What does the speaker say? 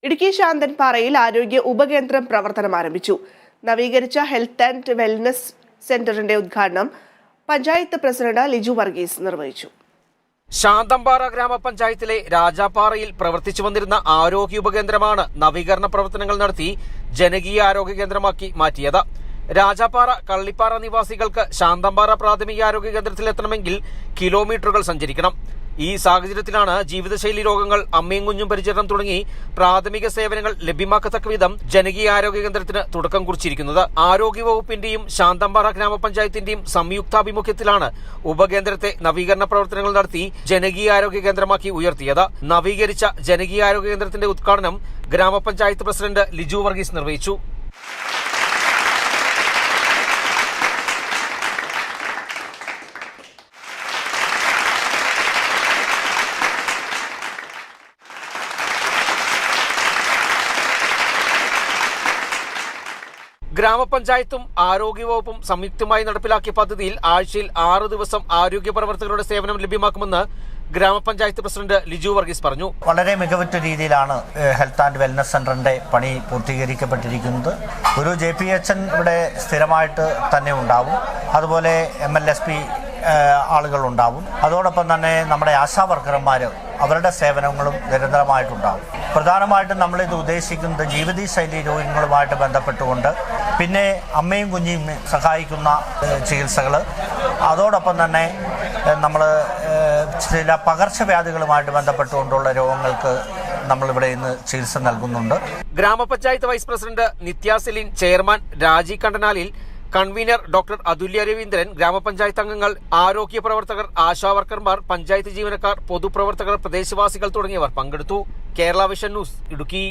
ഇടുക്കി ശാന്തൻപാറയിൽ ആരോഗ്യ ഉപകേന്ദ്രം പ്രവർത്തനം ആരംഭിച്ചു. നവീകരിച്ച ഹെൽത്ത് ആൻഡ് വെൽനസ് സെന്ററിന്റെ ഉദ്ഘാടനം പഞ്ചായത്ത് പ്രസിഡന്റ് ലിജു വർഗീസ് നിർവഹിച്ചു. ശാന്തൻപാറ ഗ്രാമപഞ്ചായത്തിലെ രാജാപ്പാറയിൽ പ്രവർത്തിച്ചു വന്നിരുന്ന ആരോഗ്യ ഉപകേന്ദ്രമാണ് നവീകരണ പ്രവർത്തനങ്ങൾ നടത്തി ജനകീയ ആരോഗ്യ കേന്ദ്രമാക്കി മാറ്റിയത്. രാജാപ്പാറ കള്ളിപ്പാറ നിവാസികൾക്ക് ശാന്തൻപാറ പ്രാഥമിക ആരോഗ്യ കേന്ദ്രത്തിൽ എത്തണമെങ്കിൽ കിലോമീറ്ററുകൾ സഞ്ചരിക്കണം. ഈ സാഹചര്യത്തിലാണ് ജീവിതശൈലി രോഗങ്ങൾ, അമ്മയും കുഞ്ഞും പരിചരണം തുടങ്ങി പ്രാഥമിക സേവനങ്ങൾ ലഭ്യമാക്കത്തക്ക വിധം ജനകീയ ആരോഗ്യ കേന്ദ്രത്തിന് തുടക്കം കുറിച്ചിരിക്കുന്നത്. ആരോഗ്യവകുപ്പിന്റെയും ശാന്തൻപാറ ഗ്രാമപഞ്ചായത്തിന്റെയും സംയുക്താഭിമുഖ്യത്തിലാണ് ഉപകേന്ദ്രത്തെ നവീകരണ പ്രവർത്തനങ്ങൾ നടത്തി ജനകീയ ആരോഗ്യ കേന്ദ്രമാക്കി ഉയർത്തിയത്. നവീകരിച്ച ജനകീയ ആരോഗ്യ കേന്ദ്രത്തിന്റെ ഉദ്ഘാടനം ഗ്രാമപഞ്ചായത്ത് പ്രസിഡന്റ് ലിജു വർഗീസ് നിർവഹിച്ചു. ഗ്രാമപഞ്ചായത്തും ആരോഗ്യവകുപ്പും സംയുക്തമായി നടപ്പിലാക്കിയ പദ്ധതിയിൽ ആഴ്ചയിൽ 6 ദിവസം ആരോഗ്യ പ്രവർത്തകരുടെ സേവനം ലഭ്യമാക്കുമെന്ന് ഗ്രാമപഞ്ചായത്ത് പ്രസിഡന്റ് ലിജു വർഗീസ് പറഞ്ഞു. വളരെ മികവുറ്റ രീതിയിലാണ് ഹെൽത്ത് ആൻഡ് വെൽനസ് സെന്ററിന്റെ പണി പൂർത്തീകരിക്കപ്പെട്ടിരിക്കുന്നത്. ഒരു JPHN ഇവിടെ സ്ഥിരമായിട്ട് തന്നെ ഉണ്ടാവും. അതുപോലെ MLSP ആളുകൾ ഉണ്ടാവും. അതോടൊപ്പം തന്നെ നമ്മുടെ ആശാ വർക്കർമാർ അവരുടെ സേവനങ്ങളും നിരന്തരമായിട്ടുണ്ടാവും. പ്രധാനമായിട്ടും നമ്മളിത് ഉദ്ദേശിക്കുന്നത് ജീവിതശൈലി രോഗങ്ങളുമായിട്ട് ബന്ധപ്പെട്ടുകൊണ്ട്, പിന്നെ അമ്മയും കുഞ്ഞിയും സഹായിക്കുന്ന ചികിത്സകൾ, അതോടൊപ്പം തന്നെ നമ്മൾ ചില പകർച്ചവ്യാധികളുമായിട്ട് ബന്ധപ്പെട്ടുകൊണ്ടുള്ള രോഗങ്ങൾക്ക് നമ്മളിവിടെ ഇന്ന് ചികിത്സ നൽകുന്നുണ്ട്. ഗ്രാമപഞ്ചായത്ത് വൈസ് പ്രസിഡന്റ് നിത്യ സെലിൻ, ചെയർമാൻ രാജി കണ്ടനാലിൽ, കൺവീനർ ഡോക്ടർ അതുല്യ രവീന്ദ്രൻ, ഗ്രാമപഞ്ചായത്ത് അംഗങ്ങൾ, ആരോഗ്യ പ്രവർത്തകർ, ആശാവർക്കർമാർ, പഞ്ചായത്ത് ജീവനക്കാർ, പൊതുപ്രവർത്തകർ, പ്രദേശവാസികൾ തുടങ്ങിയവർ പങ്കെടുത്തു. Kerala vision news, Idukki.